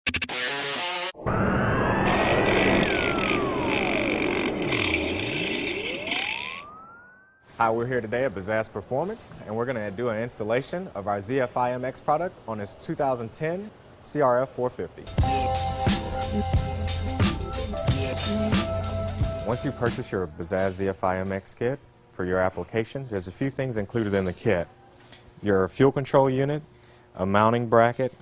Hi, we're here today at Bazzaz Performance, and we're going to do an installation of our Z-Fi AFM product on this 2010 CRF450. Once you purchase your Bazzaz Z-Fi AFM kit for your application, there's a few things included in the kit. Your fuel control unit, a mounting bracket,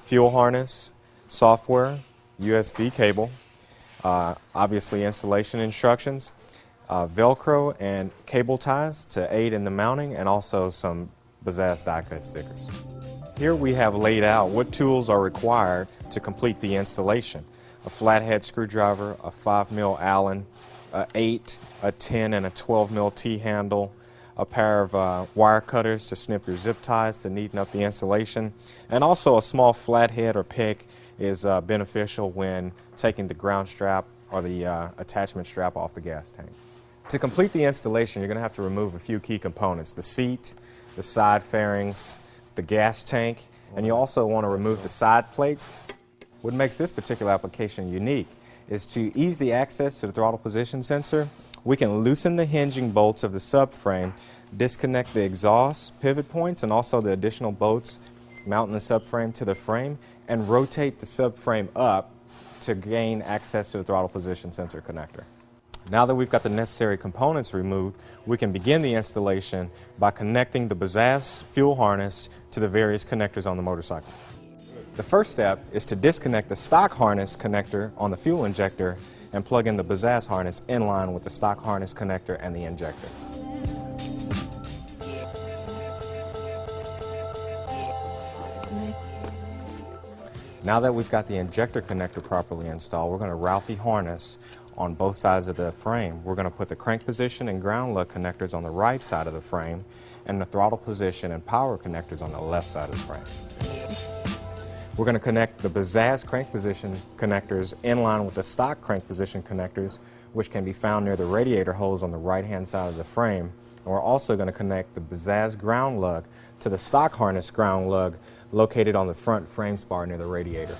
fuel harness, software, USB cable, obviously installation instructions, Velcro and cable ties to aid in the mounting, and also some Bazzaz die cut stickers. Here we have laid out what tools are required to complete the installation. A flathead screwdriver, a 5mm Allen, a 8, a 10, and a 12mm T-handle, a pair of wire cutters to snip your zip ties to neaten up the installation, and also a small flathead or pick is beneficial when taking the ground strap or the attachment strap off the gas tank. To complete the installation, you're going to have to remove a few key components: the seat, the side fairings, the gas tank, and you also want to remove the side plates. What makes this particular application unique is to ease the access to the throttle position sensor. We can loosen the hinging bolts of the subframe, disconnect the exhaust pivot points and also the additional bolts mounting the subframe to the frame, and rotate the subframe up to gain access to the throttle position sensor connector. Now that we've got the necessary components removed, we can begin the installation by connecting the Bazzaz fuel harness to the various connectors on the motorcycle. The first step is to disconnect the stock harness connector on the fuel injector and plug in the Bazzaz harness in line with the stock harness connector and the injector. Now that we've got the injector connector properly installed, we're going to route the harness on both sides of the frame. We're going to put the crank position and ground lug connectors on the right side of the frame and the throttle position and power connectors on the left side of the frame. We're going to connect the Bazzaz crank position connectors in line with the stock crank position connectors, which can be found near the radiator holes on the right-hand side of the frame. And we're also going to connect the Bazzaz ground lug to the stock harness ground lug located on the front frame spar near the radiator.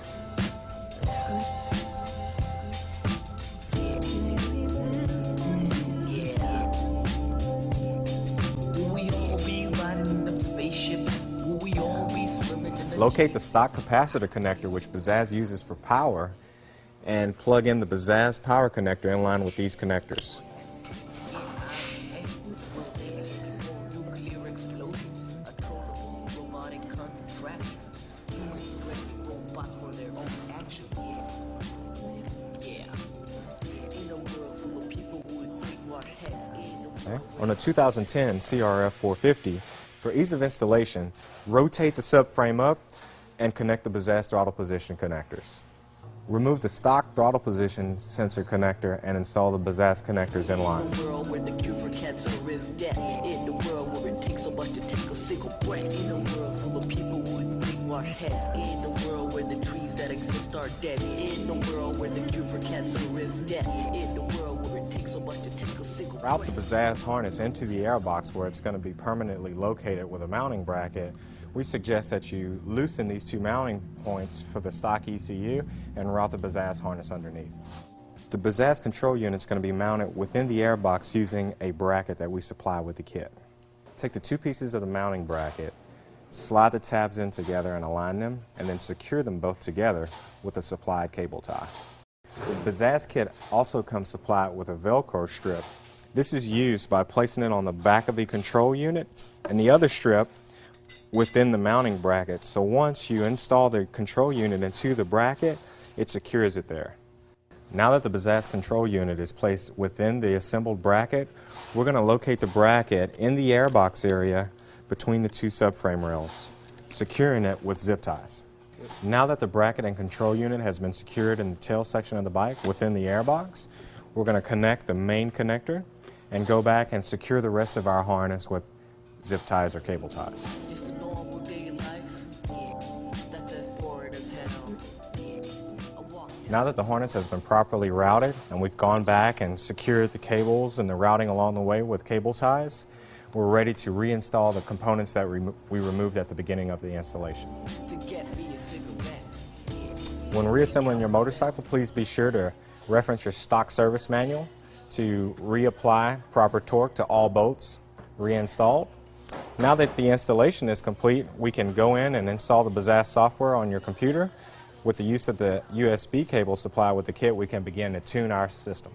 Locate the stock capacitor connector, which Bazzaz uses for power, and plug in the Bazzaz power connector in line with these connectors. Okay. On a 2010 CRF450, for ease of installation, rotate the subframe up and connect the Bazzaz throttle position connectors. Remove the stock throttle position sensor connector and install the Bazzaz connectors in line. In a world where the cure for cancer is death. In a world where it takes so much to take a single breath. In a world full of people with brainwashed heads. In a world where the trees that exist are dead. In a world where the cure for cancer is death. In a world where it takes so much to take a single breath. Route the Bazzaz harness into the airbox where it's going to be permanently located with a mounting bracket. We suggest that you loosen these two mounting points for the stock ECU and route the Bazzaz harness underneath. The Bazzaz control unit is going to be mounted within the airbox using a bracket that we supply with the kit. Take the two pieces of the mounting bracket, slide the tabs in together and align them, and then secure them both together with a supplied cable tie. The Bazzaz kit also comes supplied with a Velcro strip. This is used by placing it on the back of the control unit and the other strip within the mounting bracket. So once you install the control unit into the bracket, it secures it there. Now that the Bazzaz control unit is placed within the assembled bracket, we're going to locate the bracket in the airbox area between the two subframe rails, securing it with zip ties. Now that the bracket and control unit has been secured in the tail section of the bike within the airbox, we're going to connect the main connector and go back and secure the rest of our harness with zip ties or cable ties. Just a normal day in life. That's as bored as hell. Now that the harness has been properly routed and we've gone back and secured the cables and the routing along the way with cable ties, we're ready to reinstall the components that we removed at the beginning of the installation. To get me a cigarette. When reassembling your motorcycle, please be sure to reference your stock service manual to reapply proper torque to all bolts reinstalled. Now that the installation is complete, we can go in and install the Bazzaz software on your computer. With the use of the USB cable supply with the kit, we can begin to tune our system.